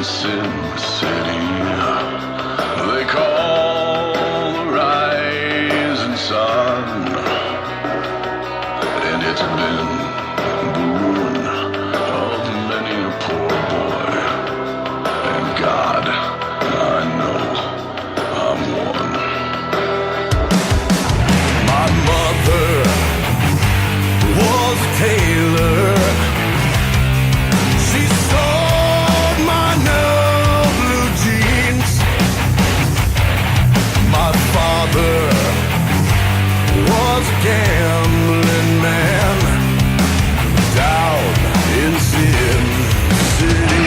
Sin City. They call the rising sun, and it's been the ruin of many a poor boy. And God, I know I'm one. My mother was a tailor. She sold my new blue jeans. My father was a gambling man down in Sin City.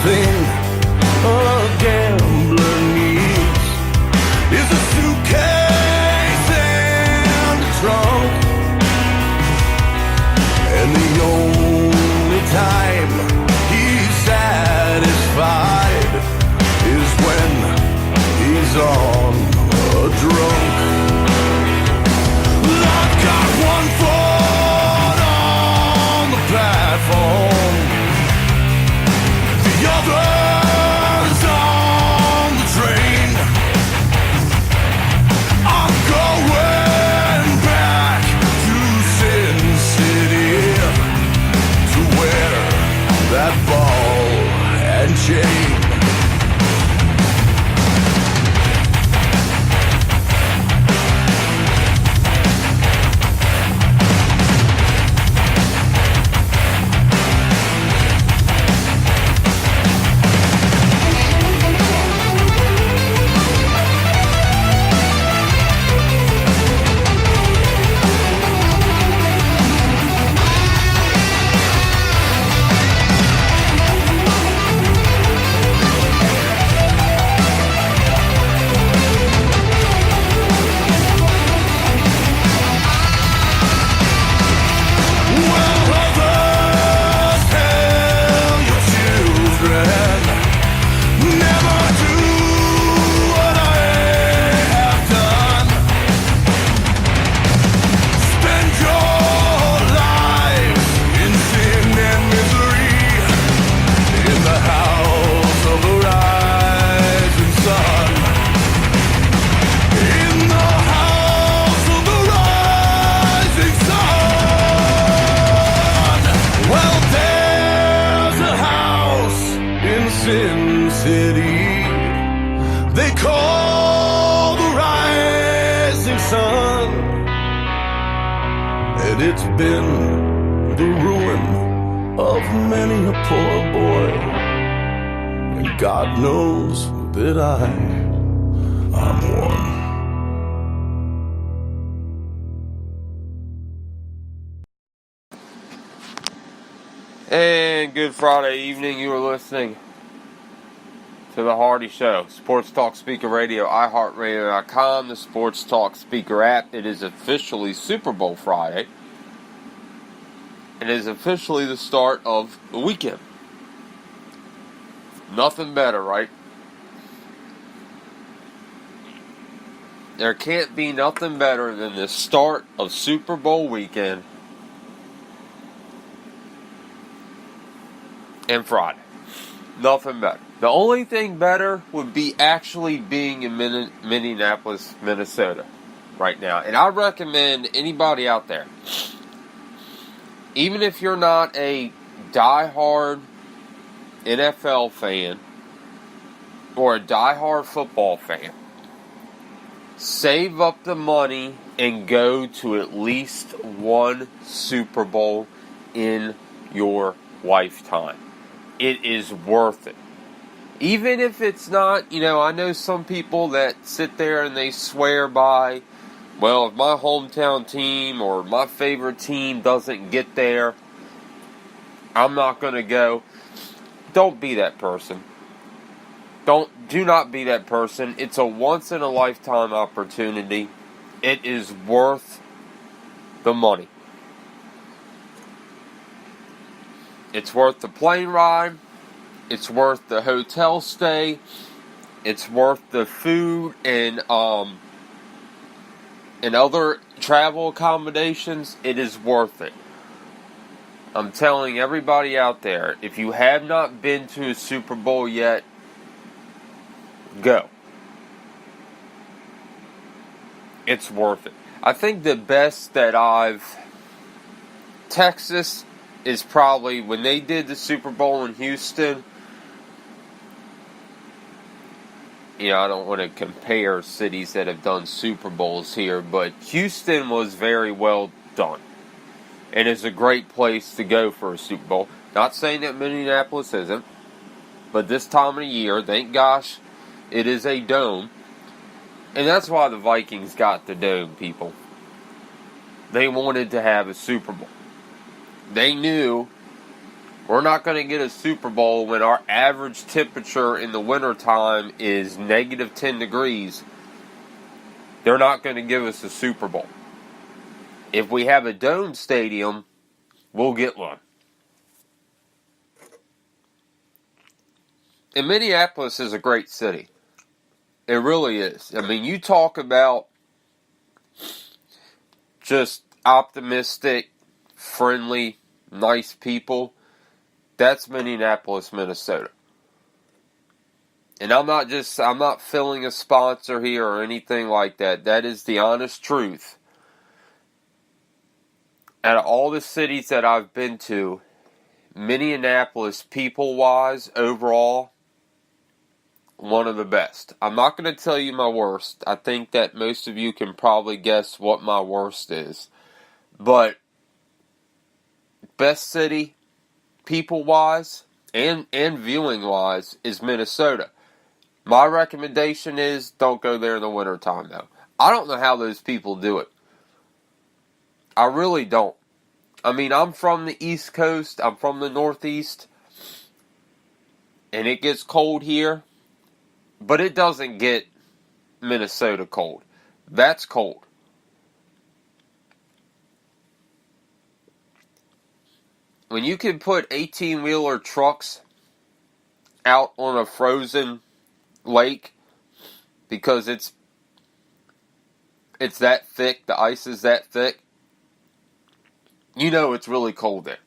Thing a gambler needs is a suitcase and a trunk, and the only time he's satisfied is when he's on a drunk. I've got one foot on the platform, the others on the train. I'm going back to Sin City to wear that ball and chain. Sin City, they call the rising sun, and it's been the ruin of many a poor boy, and God knows that I'm one. And good Friday evening. You are listening to The Hardy Show. Sports Talk Speaker Radio, iHeartRadio.com, the Sports Talk Speaker app. It is officially Super Bowl Friday. It is officially the start of the weekend. Nothing better, right? There can't be nothing better than the start of Super Bowl weekend and Friday. Nothing better. The only thing better would be actually being in Minneapolis, Minnesota right now. And I recommend anybody out there, even if you're not a diehard NFL fan or a diehard football fan, save up the money and go to at least one Super Bowl in your lifetime. It is worth it. Even if it's not, I know some people that sit there and they swear by, well, if my hometown team or my favorite team doesn't get there, I'm not going to go. Don't be that person. Do not be that person. It's a once-in-a-lifetime opportunity. It is worth the money. It's worth the plane ride. It's worth the hotel stay. It's worth the food and other travel accommodations. It is worth it. I'm telling everybody out there, if you have not been to a Super Bowl yet, go. It's worth it. I think the best that Texas is probably when they did the Super Bowl in Houston. I don't want to compare cities that have done Super Bowls here, but Houston was very well done. And it's a great place to go for a Super Bowl. Not saying that Minneapolis isn't, but this time of the year, thank gosh, it is a dome. And that's why the Vikings got the dome, people. They wanted to have a Super Bowl. They knew we're not going to get a Super Bowl when our average temperature in the wintertime is negative 10 degrees. They're not going to give us a Super Bowl. If we have a dome stadium, we'll get one. And Minneapolis is a great city. It really is. I mean, you talk about just optimistic, friendly, nice people. That's Minneapolis, Minnesota. And I'm not filling a sponsor here or anything like that. That is the honest truth. Out of all the cities that I've been to, Minneapolis, people-wise, overall, one of the best. I'm not going to tell you my worst. I think that most of you can probably guess what my worst is. But best city, people-wise, and viewing-wise, is Minnesota. My recommendation is don't go there in the wintertime, though. I don't know how those people do it. I really don't. I mean, I'm from the East Coast. I'm from the Northeast. And it gets cold here. But it doesn't get Minnesota cold. That's cold. When you can put 18-wheeler trucks out on a frozen lake because it's that thick, the ice is that thick, you know it's really cold there.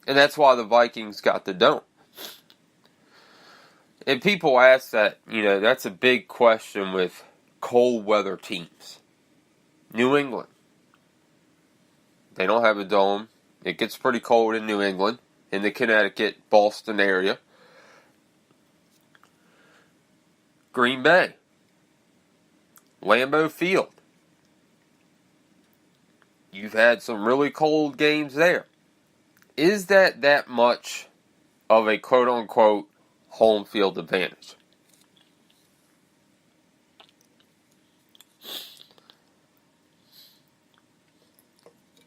And that's why the Vikings got the dome. And people ask that, that's a big question with cold weather teams. New England. They don't have a dome. It gets pretty cold in New England, in the Connecticut, Boston area. Green Bay. Lambeau Field. You've had some really cold games there. Is that much of a quote-unquote home field advantage?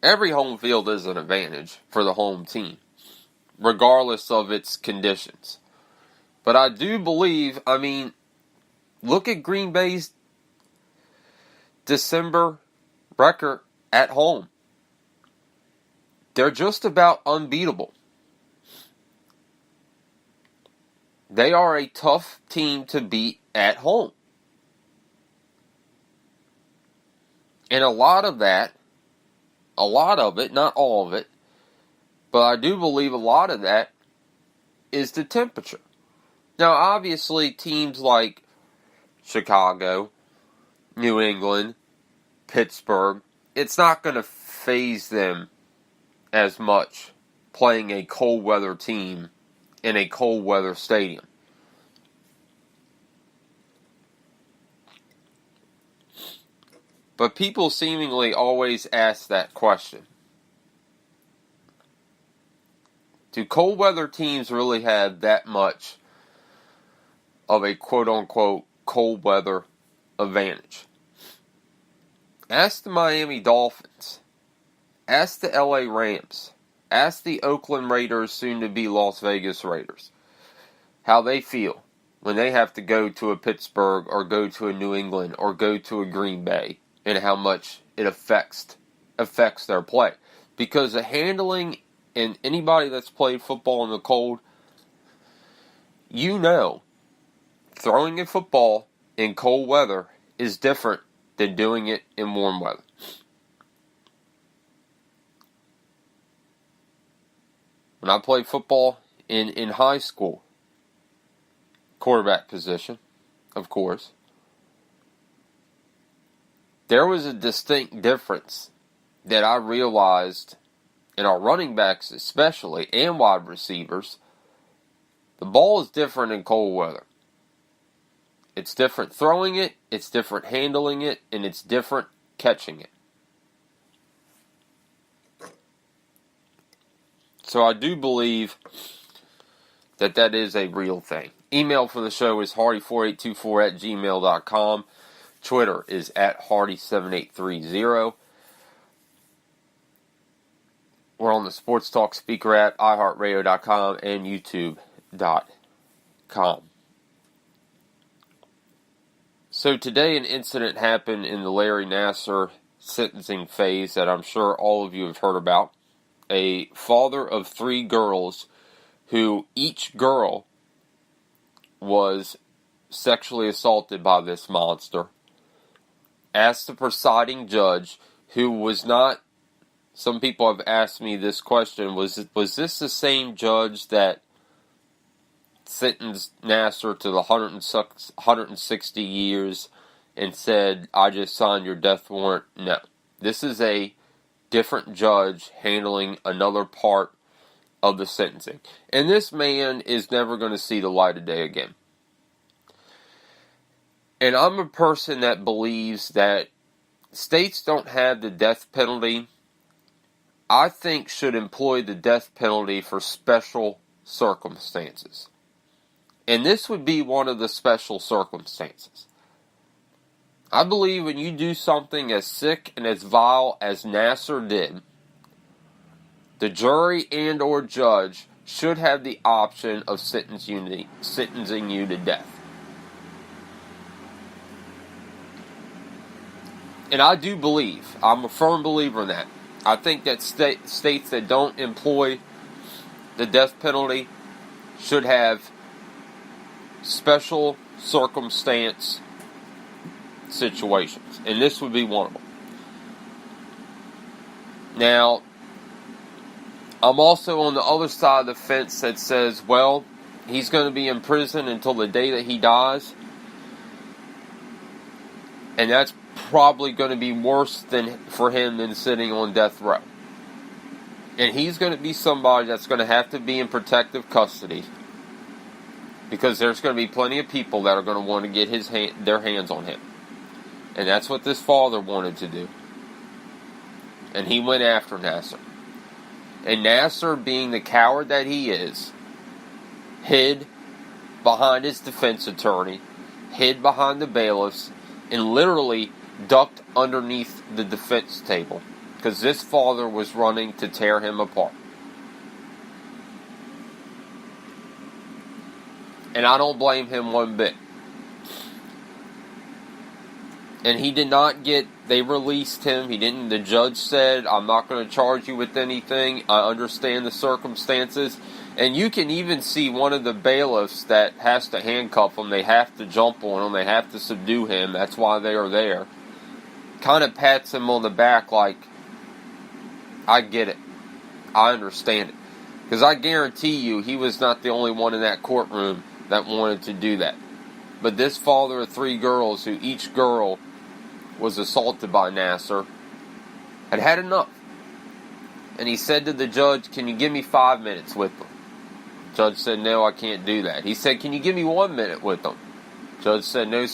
Every home field is an advantage for the home team, regardless of its conditions. But I do believe, look at Green Bay's December record at home. They're just about unbeatable. They are a tough team to beat at home. And a lot of it, not all of it, but I do believe a lot of that is the temperature. Now, obviously, teams like Chicago, New England, Pittsburgh, it's not going to faze them as much playing a cold weather team in a cold weather stadium. But people seemingly always ask that question. Do cold weather teams really have that much of a quote-unquote cold weather advantage? Ask the Miami Dolphins. Ask the LA Rams. Ask the Oakland Raiders, soon to be Las Vegas Raiders, how they feel when they have to go to a Pittsburgh or go to a New England or go to a Green Bay, and how much it affects their play. Because the handling, and anybody that's played football in the cold, throwing a football in cold weather is different than doing it in warm weather. When I played football in high school, quarterback position, of course, there was a distinct difference that I realized in our running backs especially, and wide receivers. The ball is different in cold weather. It's different throwing it, it's different handling it, and it's different catching it. So I do believe that is a real thing. Email for the show is hardy4824@gmail.com. Twitter is @hardy7830. We're on the Sports Talk Speaker app, iHeartRadio.com, and YouTube.com. So today an incident happened in the Larry Nassar sentencing phase that I'm sure all of you have heard about. A father of 3 girls who each girl was sexually assaulted by this monster asked the presiding judge, who was not, some people have asked me this question, was this the same judge that sentenced Nassar to the 160 years and said, I just signed your death warrant? No. This is a different judge handling another part of the sentencing. And this man is never going to see the light of day again. And I'm a person that believes that states don't have the death penalty. I think should employ the death penalty for special circumstances. And this would be one of the special circumstances. I believe when you do something as sick and as vile as Nassar did, the jury and or judge should have the option of sentencing you to death. And I do believe, I'm a firm believer in that. I think that states that don't employ the death penalty should have special circumstance situations. And this would be one of them. Now, I'm also on the other side of the fence that says, well, he's going to be in prison until the day that he dies. And that's probably going to be worse for him than sitting on death row. And he's going to be somebody that's going to have to be in protective custody, because there's going to be plenty of people that are going to want to get their hands on him. And that's what this father wanted to do. And he went after Nassar. And Nassar, being the coward that he is, hid behind his defense attorney, hid behind the bailiffs, and literally ducked underneath the defense table, because this father was running to tear him apart. And I don't blame him one bit. And he did not they released him. The judge said, I'm not going to charge you with anything. I understand the circumstances. And you can even see one of the bailiffs that has to handcuff him. They have to jump on him. They have to subdue him. That's why they are there. Kind of pats him on the back like, I get it. I understand it. Because I guarantee you, he was not the only one in that courtroom that wanted to do that. But this father of 3 girls, who each girl was assaulted by Nassar, had enough. And he said to the judge, can you give me 5 minutes with them? Judge said, no, I can't do that. He said, can you give me 1 minute with them? Judge said, no,